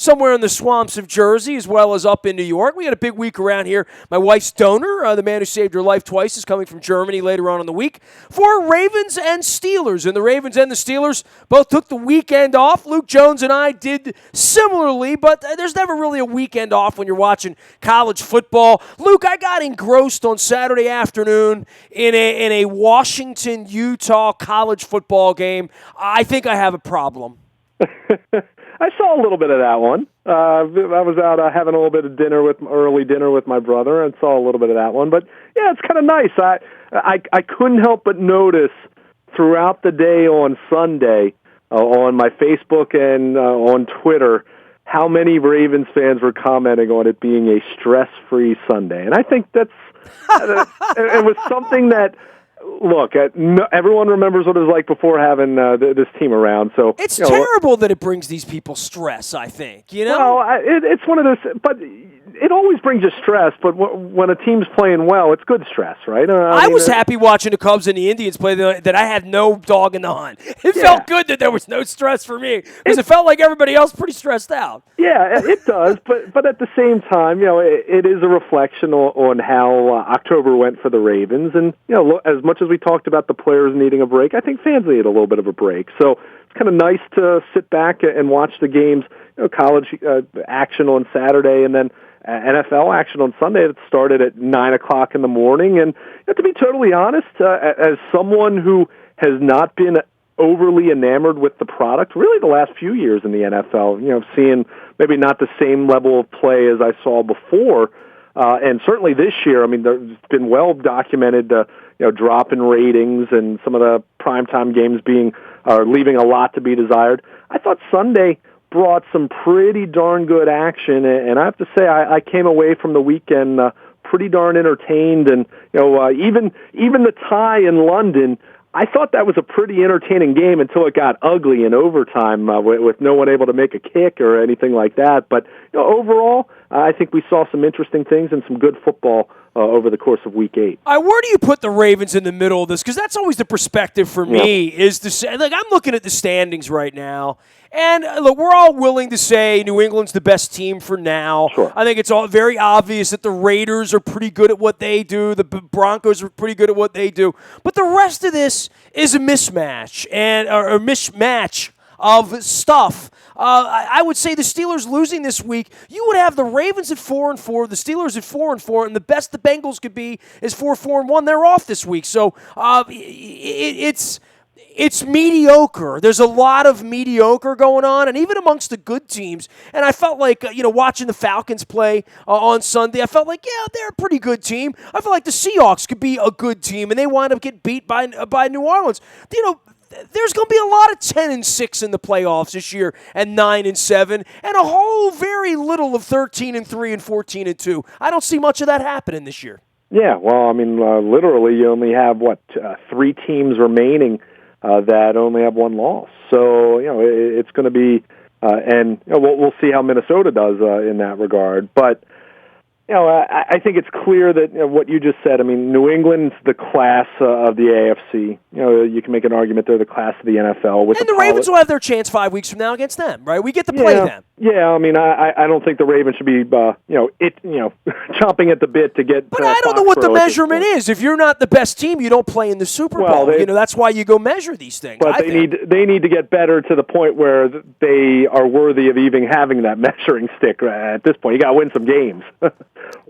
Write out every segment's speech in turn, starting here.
somewhere in the swamps of Jersey as well as up in New York. We had a big week around here. My wife's donor, the man who saved her life twice, is coming from Germany later on in the week for Ravens and Steelers. And the Ravens and the Steelers both took the weekend off. Luke Jones and I did similarly, but there's never really a weekend off when you're watching college football. Luke, I got engrossed on Saturday afternoon in a Washington-Utah college football game. I think I have a problem. I saw a little bit of that one. I was out having a little bit of early dinner with my brother, and saw a little bit of that one. But yeah, it's kind of nice. I couldn't help but notice throughout the day on Sunday on my Facebook and on Twitter how many Ravens fans were commenting on it being a stress-free Sunday, and I think that's it was something that. Look, everyone remembers what it was like before having this team around. So it's terrible that it brings these people stress, I think. You know? Well, it's one of those, but it always brings you stress. But when a team's playing well, it's good stress, right? I was happy watching the Cubs and the Indians play that I had no dog in the hunt. It felt good that there was no stress for me because it felt like everybody else pretty stressed out. Yeah, it does. But at the same time, it is a reflection on how October went for the Ravens, and as much as we talked about the players needing a break, I think fans need a little bit of a break. So it's kind of nice to sit back and watch the games, college action on Saturday and then NFL action on Sunday that started at 9 o'clock in the morning. And to be totally honest, as someone who has not been overly enamored with the product really the last few years in the NFL, seeing maybe not the same level of play as I saw before, and certainly this year, I mean, there's been well documented drop in ratings and some of the primetime games leaving a lot to be desired. I thought Sunday brought some pretty darn good action, and I have to say I came away from the weekend pretty darn entertained. And even the tie in London, I thought that was a pretty entertaining game until it got ugly in overtime with no one able to make a kick or anything like that. But overall, I think we saw some interesting things and some good football over the course of Week 8. Where do you put the Ravens in the middle of this? Because that's always the perspective for me. Is to say, I'm looking at the standings right now, and look, we're all willing to say New England's the best team for now. Sure. I think it's all very obvious that the Raiders are pretty good at what they do. The Broncos are pretty good at what they do. But the rest of this is a mismatch or a mismatch of stuff. I would say the Steelers losing this week, you would have the Ravens at 4-4, the Steelers at 4-4, and the best the Bengals could be is 4-4-1. They're off this week, so it's mediocre. There's a lot of mediocre going on, and even amongst the good teams. And I felt like, watching the Falcons play on Sunday, I felt like, they're a pretty good team. I felt like the Seahawks could be a good team, and they wind up getting beat by New Orleans. There's going to be a lot of 10-6 in the playoffs this year, and 9-7, and a whole very little of 13-3 and 14-2. I don't see much of that happening this year. Yeah, well, I mean, literally, you only have 3 teams remaining that only have 1 loss. So it's going to be, and we'll see how Minnesota does in that regard, but. I think it's clear that what you just said. I mean, New England's the class of the AFC. You can make an argument they're the class of the NFL. And the Ravens will have their chance 5 weeks from now against them, right? We get to play them. Yeah, I mean, I don't think the Ravens should be, chomping at the bit to get. But I don't know what the measurement is. If you're not the best team, you don't play in the Super Bowl. That's why you go measure these things. But they need to get better to the point where they are worthy of even having that measuring stick. At this point, you got to win some games.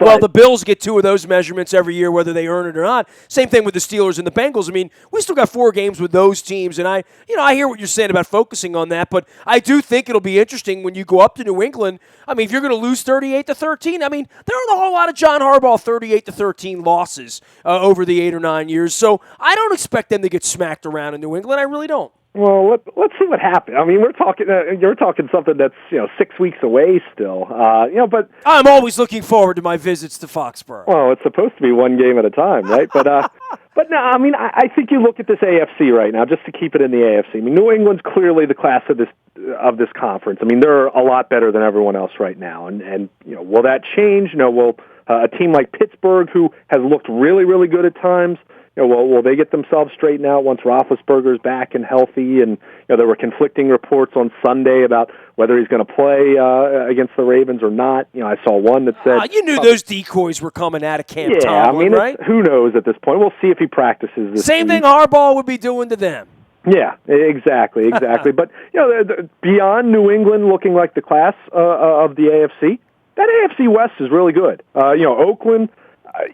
Well, the Bills get 2 of those measurements every year, whether they earn it or not. Same thing with the Steelers and the Bengals. I mean, we still got 4 games with those teams, and I hear what you're saying about focusing on that, but I do think it'll be interesting when you go up to New England. I mean, if you're going to lose 38-13, I mean, there aren't a whole lot of John Harbaugh 38-13 losses over the 8 or 9 years, so I don't expect them to get smacked around in New England. I really don't. Well, let's see what happens. I mean, we're talking. You're talking something that's 6 weeks away still. But I'm always looking forward to my visits to Foxborough. Well, it's supposed to be 1 game at a time, right? But no, I mean, I think you look at this AFC right now, just to keep it in the AFC. I mean, New England's clearly the class of this conference. I mean, they're a lot better than everyone else right now, and will that change? Will a team like Pittsburgh, who has looked really, really good at times, will they get themselves straightened out once Roethlisberger's back and healthy? And there were conflicting reports on Sunday about whether he's going to play against the Ravens or not. I saw one that said you knew those decoys were coming out of Camp Tomlin, right? Who knows at this point? We'll see if he practices this Same week. thing Harbaugh would be doing to them. Yeah, exactly. But beyond New England looking like the class of the AFC, that AFC West is really good. Oakland,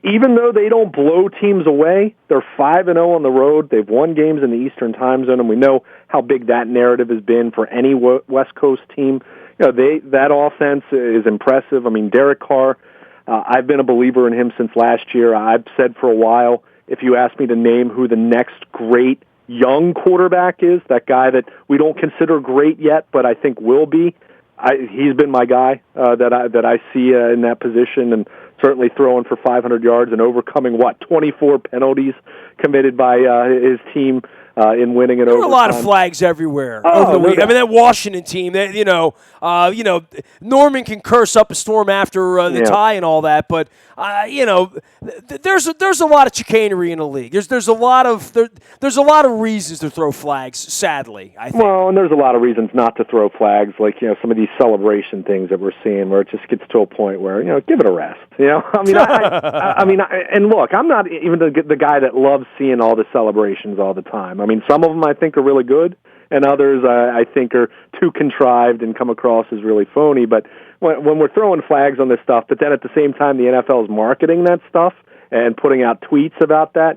even though they don't blow teams away, they're 5-0 on the road. They've won games in the Eastern Time Zone, and we know how big that narrative has been for any West Coast team. That offense is impressive. I mean, Derek Carr, I've been a believer in him since last year. I've said for a while, if you ask me to name who the next great young quarterback is, that guy that we don't consider great yet, but I think will be, he's been my guy that I see in that position, and certainly throwing for 500 yards and overcoming 24 penalties committed by his team in winning it. There were a lot of flags everywhere over the week. I mean, that Washington team, Norman can curse up a storm after the tie and all that, but there's a lot of chicanery in the league. There's a lot of reasons to throw flags. Sadly, I think. Well, and there's a lot of reasons not to throw flags, like some of these celebration things that we're seeing, where it just gets to a point where give it a rest. And look, I'm not even the guy that loves seeing all the celebrations all the time. I mean, some of them I think are really good, and others I think are too contrived and come across as really phony. But when we're throwing flags on this stuff, but then at the same time the NFL is marketing that stuff and putting out tweets about that,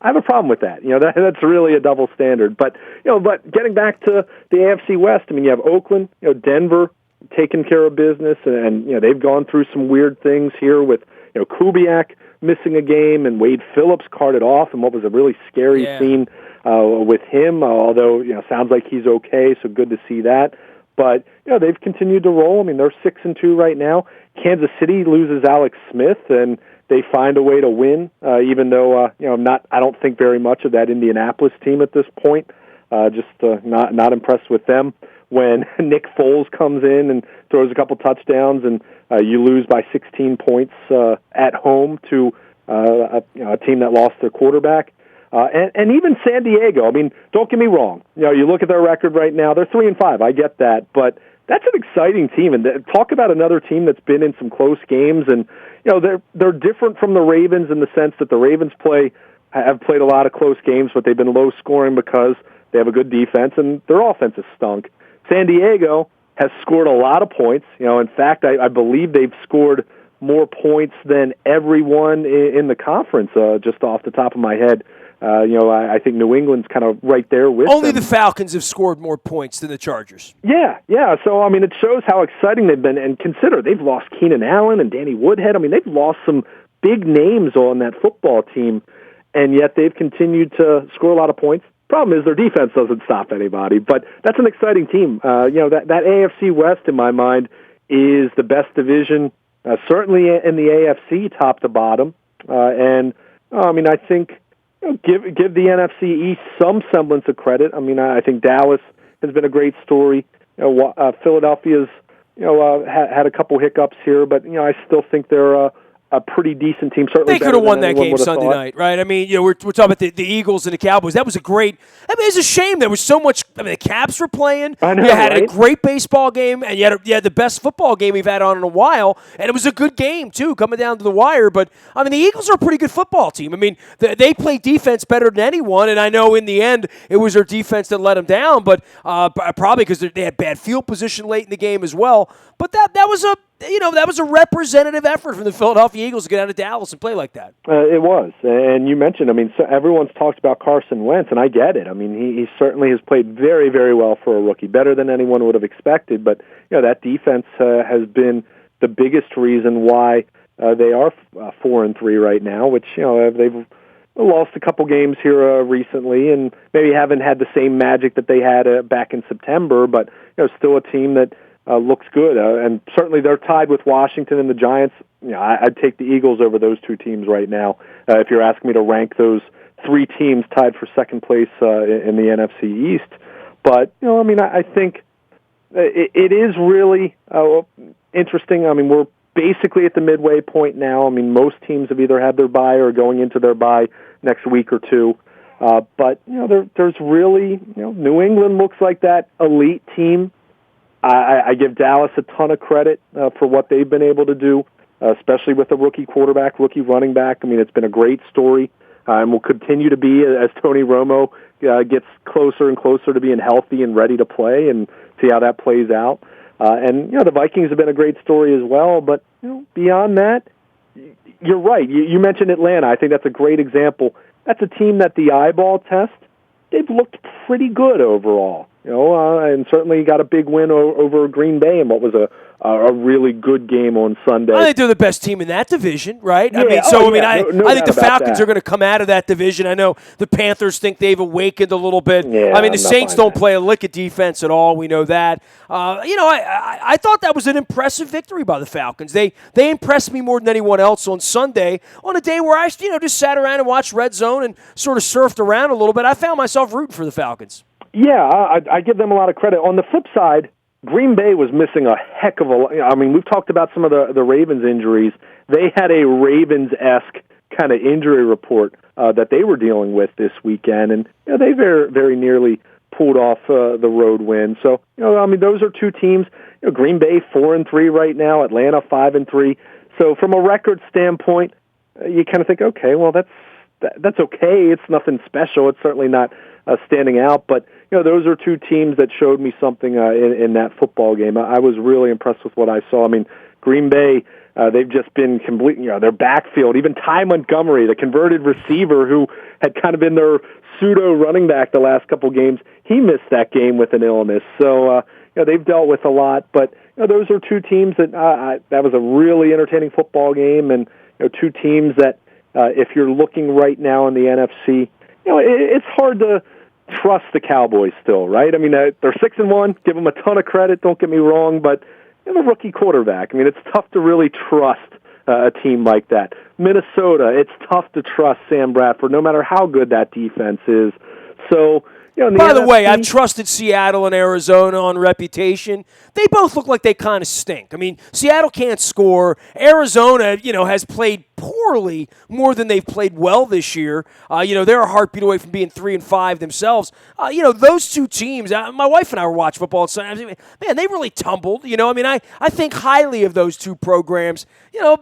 I have a problem with that. That's really a double standard. But getting back to the AFC West, I mean, you have Oakland, Denver taking care of business, and they've gone through some weird things here with Kubiak missing a game and Wade Phillips carted off in what was a really scary scene with him, although sounds like he's okay, so good to see that. But they've continued to roll. I mean, they're 6-2 right now. Kansas City loses Alex Smith, and they find a way to win, even though I don't think very much of that Indianapolis team at this point. Not impressed with them. When Nick Foles comes in and throws a couple touchdowns, and you lose by 16 points at home to a team that lost their quarterback. And even San Diego, I mean, don't get me wrong. You look at their record right now, they're 3-5. I get that, but that's an exciting team. And talk about another team that's been in some close games. And they're different from the Ravens in the sense that the Ravens have played a lot of close games, but they've been low scoring because they have a good defense and their offense has stunk. San Diego has scored a lot of points. In fact, I believe they've scored more points than everyone in the conference. Just off the top of my head. I think New England's kind of right there with Only them. The Falcons have scored more points than the Chargers. Yeah. So, I mean, it shows how exciting they've been. And consider, they've lost Keenan Allen and Danny Woodhead. I mean, they've lost some big names on that football team, and yet they've continued to score a lot of points. Problem is their defense doesn't stop anybody, but that's an exciting team. That AFC West, in my mind, is the best division, certainly in the AFC, top to bottom. I think give the NFC East some semblance of credit. I mean, I think Dallas has been a great story. Philadelphia's had a couple hiccups here, but I still think they're a pretty decent team. Certainly, they could have won that game Sunday night, right? I mean, we're talking about the Eagles and the Cowboys. That was a great. I mean, it's a shame there was so much. I mean, the Caps were playing. I know, you had right? a great baseball game, and you had the best football game we've had on in a while, and it was a good game too, coming down to the wire. But I mean, the Eagles are a pretty good football team. I mean, they play defense better than anyone, and I know in the end it was their defense that let them down, but probably because they had bad field position late in the game as well. But that was a representative effort from the Philadelphia Eagles to get out of Dallas and play like that. It was. And you mentioned, I mean, so everyone's talked about Carson Wentz, and I get it. I mean, he certainly has played very, very well for a rookie, better than anyone would have expected. But, that defense has been the biggest reason why they are 4-3 right now, which, they've lost a couple games here recently and maybe haven't had the same magic that they had back in September, but, still a team that looks good, and certainly they're tied with Washington and the Giants. I'd take the Eagles over those two teams right now. If you're asking me to rank those three teams tied for second place in the NFC East, but I think it is really interesting. I mean, we're basically at the midway point now. I mean, most teams have either had their bye or are going into their bye next week or two. But, there's really, New England looks like that elite team. I give Dallas a ton of credit for what they've been able to do, especially with a rookie quarterback, rookie running back. I mean, it's been a great story, and will continue to be as Tony Romo gets closer and closer to being healthy and ready to play, and see how that plays out. And the Vikings have been a great story as well. But beyond that, you're right. You mentioned Atlanta. I think that's a great example. That's a team that the eyeball test, they've looked pretty good overall. And certainly got a big win over Green Bay in what was a really good game on Sunday. I think they're the best team in that division, right? Yeah. I think the Falcons that. are going to come out of that division. I know the Panthers think they've awakened a little bit. Yeah, I mean, the Saints don't play a lick of defense at all. We know that. I thought that was an impressive victory by the Falcons. They impressed me more than anyone else on Sunday, on a day where I just sat around and watched Red Zone and sort of surfed around a little bit. I found myself rooting for the Falcons. Yeah, I give them a lot of credit. On the flip side, Green Bay was missing a heck of a lot. I mean, we've talked about some of the Ravens injuries. They had a Ravens-esque kind of injury report that they were dealing with this weekend, and they very, very nearly pulled off the road win. So, those are two teams. Green Bay 4-3 right now, Atlanta 5-3. So, from a record standpoint, you kind of think, okay, well, that's okay. It's nothing special. It's certainly not standing out, but those are two teams that showed me something in that football game. I was really impressed with what I saw. I mean, Green Bay, they've just been complete. Their backfield, even Ty Montgomery, the converted receiver who had kind of been their pseudo running back the last couple games, he missed that game with an illness. So they've dealt with a lot, but those are two teams that that was a really entertaining football game, and two teams that if you're looking right now in the NFC, it's hard to trust the Cowboys still, right? I mean, they're 6-1. Give them a ton of credit. Don't get me wrong, but a rookie quarterback. I mean, it's tough to really trust a team like that. Minnesota, it's tough to trust Sam Bradford, no matter how good that defense is. So, by the way, I've trusted Seattle and Arizona on reputation. They both look like they kind of stink. I mean, Seattle can't score. Arizona, has played poorly more than they've played well this year. They're a heartbeat away from being 3-5 themselves. Those two teams, my wife and I were watching football at Sunday. Man, they really tumbled. I think highly of those two programs.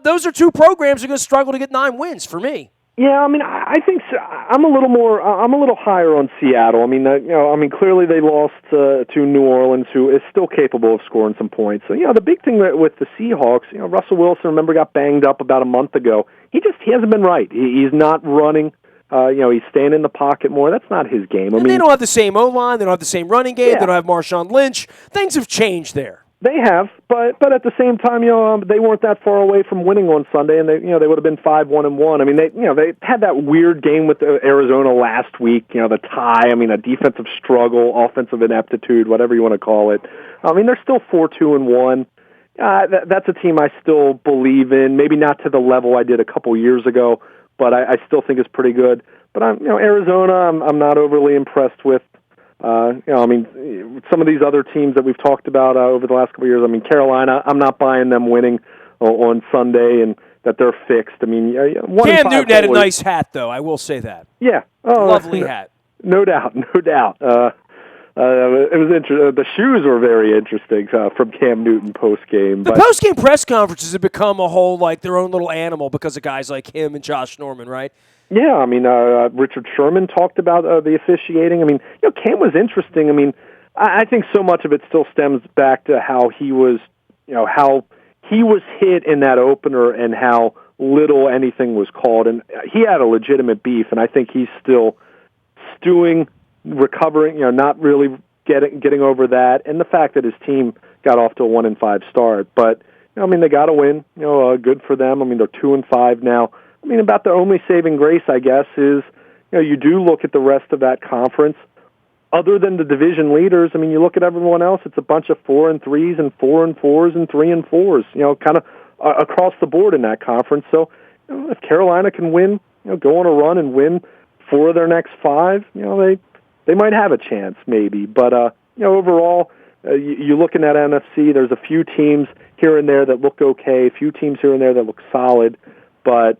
Those are two programs that are going to struggle to get 9 wins for me. Yeah, I mean, I think I'm a little higher on Seattle. I mean, clearly they lost to New Orleans, who is still capable of scoring some points. So, the big thing with the Seahawks, Russell Wilson, remember, got banged up about a month ago. He hasn't been right. He's not running. He's staying in the pocket more. That's not his game. I mean, they don't have the same O-line. They don't have the same running game. Yeah. They don't have Marshawn Lynch. Things have changed there. They have, but at the same time, they weren't that far away from winning on Sunday, and they would have been 5-1-1. I mean, they had that weird game with Arizona last week. The tie. I mean, a defensive struggle, offensive ineptitude, whatever you want to call it. I mean, they're still 4-2-1. That's a team I still believe in. Maybe not to the level I did a couple years ago, but I still think it's pretty good. But Arizona, I'm not overly impressed with. Some of these other teams that we've talked about over the last couple of years. I mean, Carolina, I'm not buying them winning on Sunday and that they're fixed. I mean, Cam Newton had a nice hat, though. I will say that. Yeah, lovely hat. No doubt. It was interesting. The shoes were very interesting from Cam Newton post game. The post game press conferences have become a whole their own little animal because of guys like him and Josh Norman, right? Yeah, I mean, Richard Sherman talked about the officiating. I mean, Cam was interesting. I mean, I think so much of it still stems back to how he was, how he was hit in that opener and how little anything was called. And he had a legitimate beef, and I think he's still stewing, recovering, not really getting over that, and the fact that his team got off to a 1-5 start. But, they got to win. Good for them. I mean, they're 2-5 now. I mean, about the only saving grace, I guess, is, you do look at the rest of that conference. Other than the division leaders, I mean, you look at everyone else, it's a bunch of 4-3s and 4-4s and 3-4s, kind of across the board in that conference. So, if Carolina can win, go on a run and win 4 of their next 5, they might have a chance maybe. But, overall, you look in that NFC, there's a few teams here and there that look okay, a few teams here and there that look solid, but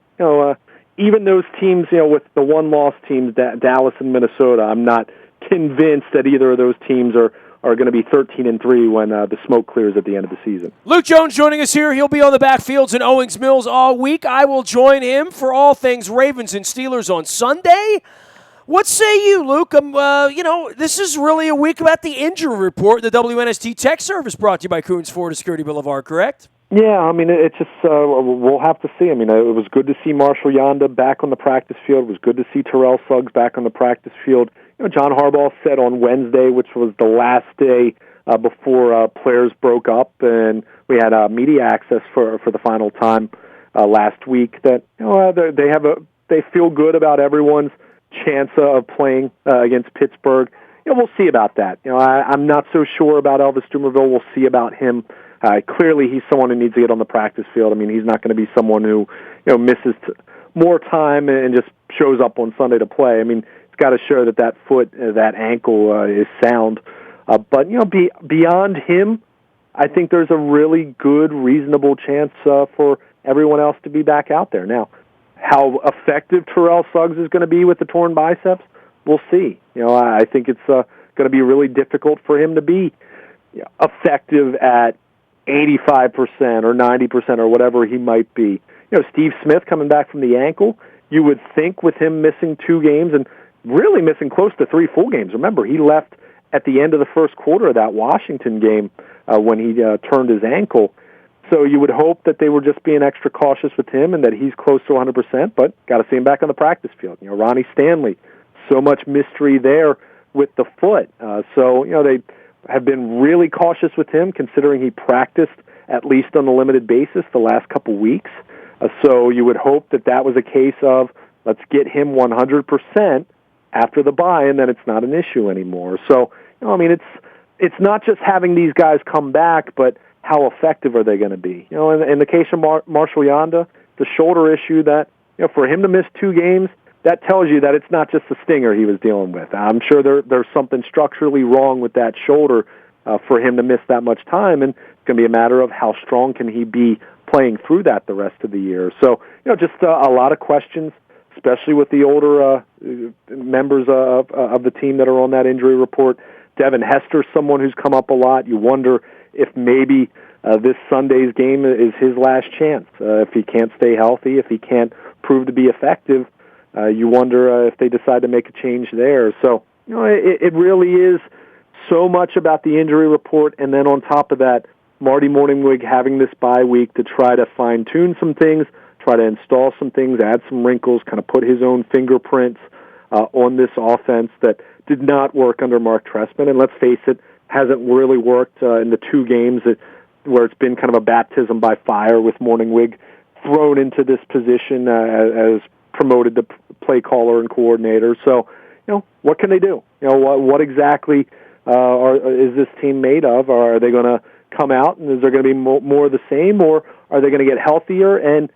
even those teams, with the one-loss teams, Dallas and Minnesota, I'm not convinced that either of those teams are going to be 13-3 when the smoke clears at the end of the season. Luke Jones joining us here. He'll be on the backfields in Owings Mills all week. I will join him for all things Ravens and Steelers on Sunday. What say you, Luke? This is really a week about the injury report. The WNST Tech Service brought to you by Coons Ford of Security Boulevard, correct? Yeah, I mean, it's just, we'll have to see. I mean, it was good to see Marshall Yanda back on the practice field. It was good to see Terrell Suggs back on the practice field. John Harbaugh said on Wednesday, which was the last day before players broke up, and we had media access for the final time last week, that they feel good about everyone's chance of playing against Pittsburgh. We'll see about that. I'm not so sure about Elvis Dumervil. We'll see about him. Clearly, he's someone who needs to get on the practice field. I mean, he's not going to be someone who misses more time and just shows up on Sunday to play. I mean, it's got to show that foot, that ankle is sound. But beyond him, I think there's a really good, reasonable chance for everyone else to be back out there. Now, how effective Terrell Suggs is going to be with the torn biceps, we'll see. I think it's going to be really difficult for him to be effective at 85% or 90% or whatever he might be. Steve Smith coming back from the ankle, you would think with him missing 2 games and really missing close to 3 full games. Remember, he left at the end of the first quarter of that Washington game when he turned his ankle. So you would hope that they were just being extra cautious with him and that he's close to 100%, but got to see him back on the practice field. Ronnie Stanley, so much mystery there with the foot. So they have been really cautious with him, considering he practiced at least on a limited basis the last couple weeks. So you would hope that was a case of, let's get him 100% after the bye, and then it's not an issue anymore. So, it's not just having these guys come back, but how effective are they going to be? In the case of Marshall Yanda, the shoulder issue, that for him to miss 2 games, that tells you that it's not just the stinger he was dealing with. I'm sure there's something structurally wrong with that shoulder for him to miss that much time, and it's going to be a matter of how strong can he be playing through that the rest of the year. So, just a lot of questions, especially with the older members of the team that are on that injury report. Devin Hester, someone who's come up a lot. You wonder if maybe this Sunday's game is his last chance. If he can't stay healthy, if he can't prove to be effective, you wonder if they decide to make a change there. So, it really is so much about the injury report, and then on top of that, Marty Morningwig having this bye week to try to fine-tune some things, try to install some things, add some wrinkles, kind of put his own fingerprints on this offense that did not work under Mark Trestman. And let's face it, hasn't really worked in the 2 games where it's been kind of a baptism by fire with Morningwig thrown into this position as promoted to play caller and coordinator. So, what can they do? What exactly is this team made of? Or are they going to come out and is there going to be more of the same, or are they going to get healthier and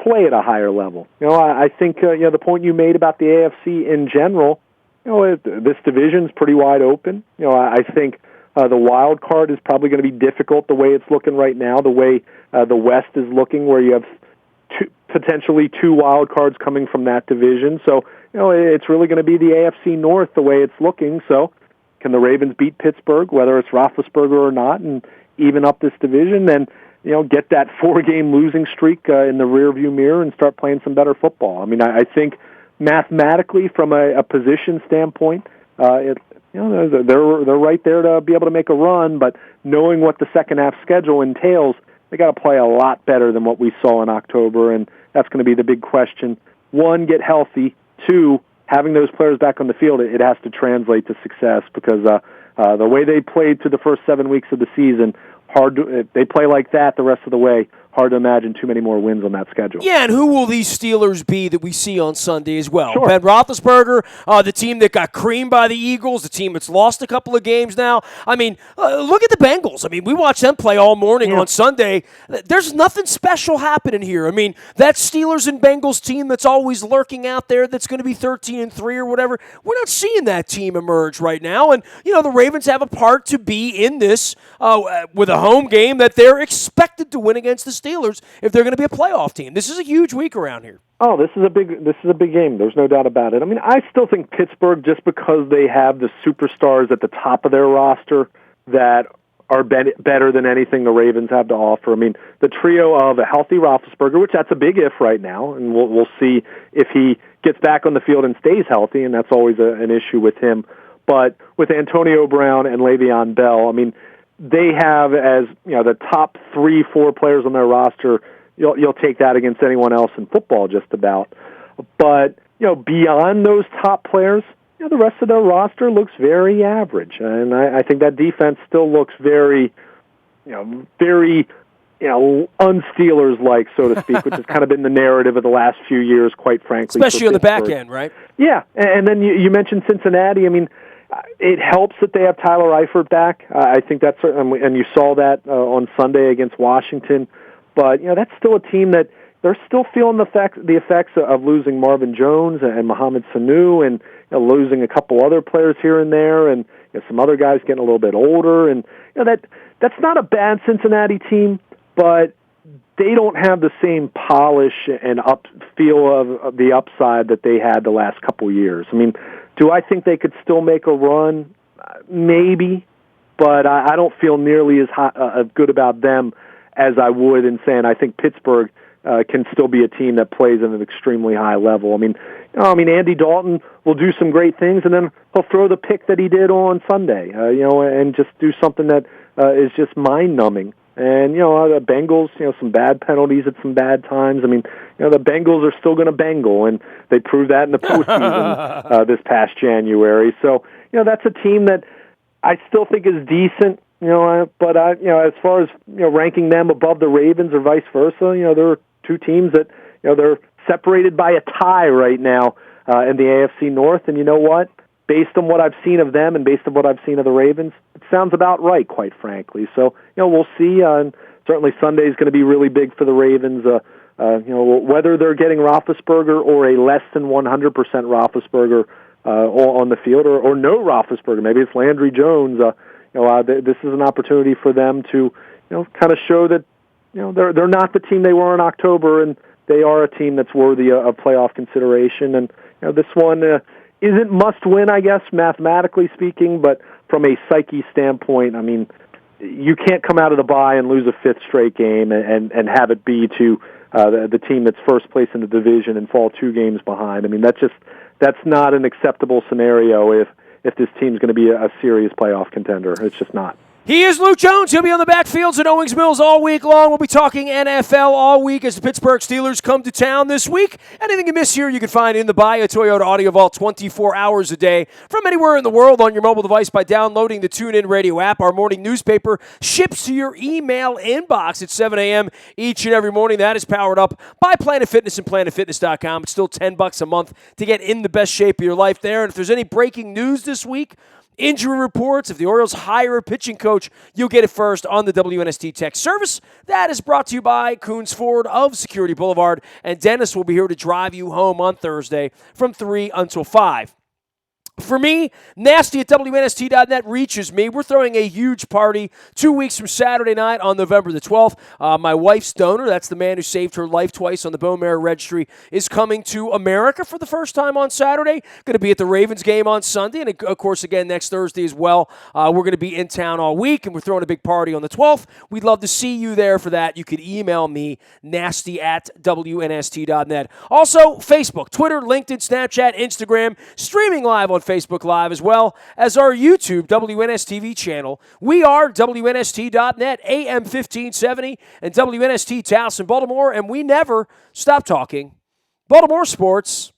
play at a higher level? I think the point you made about the AFC in general, this division's pretty wide open. I think the wild card is probably going to be difficult the way it's looking right now, the way the West is looking, where you have potentially 2 wild cards coming from that division. So, it's really going to be the AFC North the way it's looking. So, can the Ravens beat Pittsburgh, whether it's Roethlisberger or not, and even up this division, and get that 4-game losing streak in the rearview mirror and start playing some better football? I mean, I think mathematically, from a position standpoint, they're right there to be able to make a run. But knowing what the second half schedule entails, they got to play a lot better than what we saw in October, and that's going to be the big question. 1, get healthy. 2, having those players back on the field, it has to translate to success, because the way they played through the first 7 weeks of the season, they play like that the rest of the way, hard to imagine too many more wins on that schedule. Yeah, and who will these Steelers be that we see on Sunday as well? Sure. Ben Roethlisberger, the team that got creamed by the Eagles, the team that's lost a couple of games now. I mean, look at the Bengals. I mean, we watched them play all morning on Sunday. There's nothing special happening here. I mean, that Steelers and Bengals team that's always lurking out there that's going to be 13-3 or whatever, we're not seeing that team emerge right now. And, the Ravens have a part to be in this with a home game that they're expected to win against the Steelers if they're going to be a playoff team. This is a huge week around here. Oh, this is a big game. There's no doubt about it. I mean, I still think Pittsburgh, just because they have the superstars at the top of their roster that are better than anything the Ravens have to offer. I mean, the trio of a healthy Roethlisberger, which that's a big if right now, and we'll see if he gets back on the field and stays healthy, and that's always an issue with him. But with Antonio Brown and Le'Veon Bell, I mean, they have as the top 3-4 players on their roster. You'll take that against anyone else in football, just about. But beyond those top players, the rest of their roster looks very average, and I think that defense still looks very, very, un-Steelers-like, so to speak, which has kind of been the narrative of the last few years, quite frankly. Especially on the back end, right? Yeah, and then you mentioned Cincinnati. I mean, it helps that they have Tyler Eifert back. I think that's certainly, and you saw that on Sunday against Washington. But that's still a team that they're still feeling the effects of losing Marvin Jones and Mohamed Sanu, and losing a couple other players here and there, and some other guys getting a little bit older. And that's not a bad Cincinnati team, but they don't have the same polish and feel of the upside that they had the last couple years. I mean, do I think they could still make a run? Maybe, but I don't feel nearly as good about them as I would in saying I think Pittsburgh can still be a team that plays at an extremely high level. I mean, Andy Dalton will do some great things, and then he'll throw the pick that he did on Sunday, and just do something that is just mind-numbing. And, the Bengals, some bad penalties at some bad times. I mean, the Bengals are still going to Bengal, and they proved that in the postseason this past January. So, that's a team that I still think is decent, but as far as, ranking them above the Ravens or vice versa, there are two teams that, they're separated by a tie right now in the AFC North. And you know what? Based on what I've seen of them and based on what I've seen of the Ravens, it sounds about right, quite frankly. So, we'll see. And certainly Sunday is going to be really big for the Ravens. Whether they're getting Roethlisberger or a less than 100% Roethlisberger on the field, or no Roethlisberger, maybe it's Landry Jones. This is an opportunity for them to, kind of show that, they're not the team they were in October, and they are a team that's worthy of playoff consideration. And this one isn't must-win, I guess, mathematically speaking, but from a psyche standpoint, I mean, you can't come out of the bye and lose a fifth straight game and have it be to the team that's first place in the division and fall 2 games behind. I mean, that's not an acceptable scenario if this team's going to be a serious playoff contender. It's just not. He is Luke Jones. He'll be on the backfields at Owings Mills all week long. We'll be talking NFL all week as the Pittsburgh Steelers come to town this week. Anything you miss here, you can find in the Buy a Toyota Audio Vault 24 hours a day from anywhere in the world on your mobile device by downloading the TuneIn Radio app. Our morning newspaper ships to your email inbox at 7 a.m. each and every morning. That is powered up by Planet Fitness and PlanetFitness.com. It's still $10 a month to get in the best shape of your life there. And if there's any breaking news this week, injury reports, if the Orioles hire a pitching coach, you'll get it first on the WNST text service. That is brought to you by Coons Ford of Security Boulevard, and Dennis will be here to drive you home on Thursday from 3 until 5. For me, Nasty at WNST.net reaches me. We're throwing a huge party 2 weeks from Saturday night on November the 12th. My wife's donor, that's the man who saved her life twice on the bone marrow registry, is coming to America for the first time on Saturday. Going to be at the Ravens game on Sunday, and of course, again, next Thursday as well. We're going to be in town all week, and we're throwing a big party on the 12th. We'd love to see you there for that. You could email me, nasty at WNST.net. Also, Facebook, Twitter, LinkedIn, Snapchat, Instagram, streaming live on Facebook Live, as well as our YouTube WNSTV channel. We are WNST.net, AM 1570, and WNST Towson, Baltimore, and we never stop talking Baltimore sports.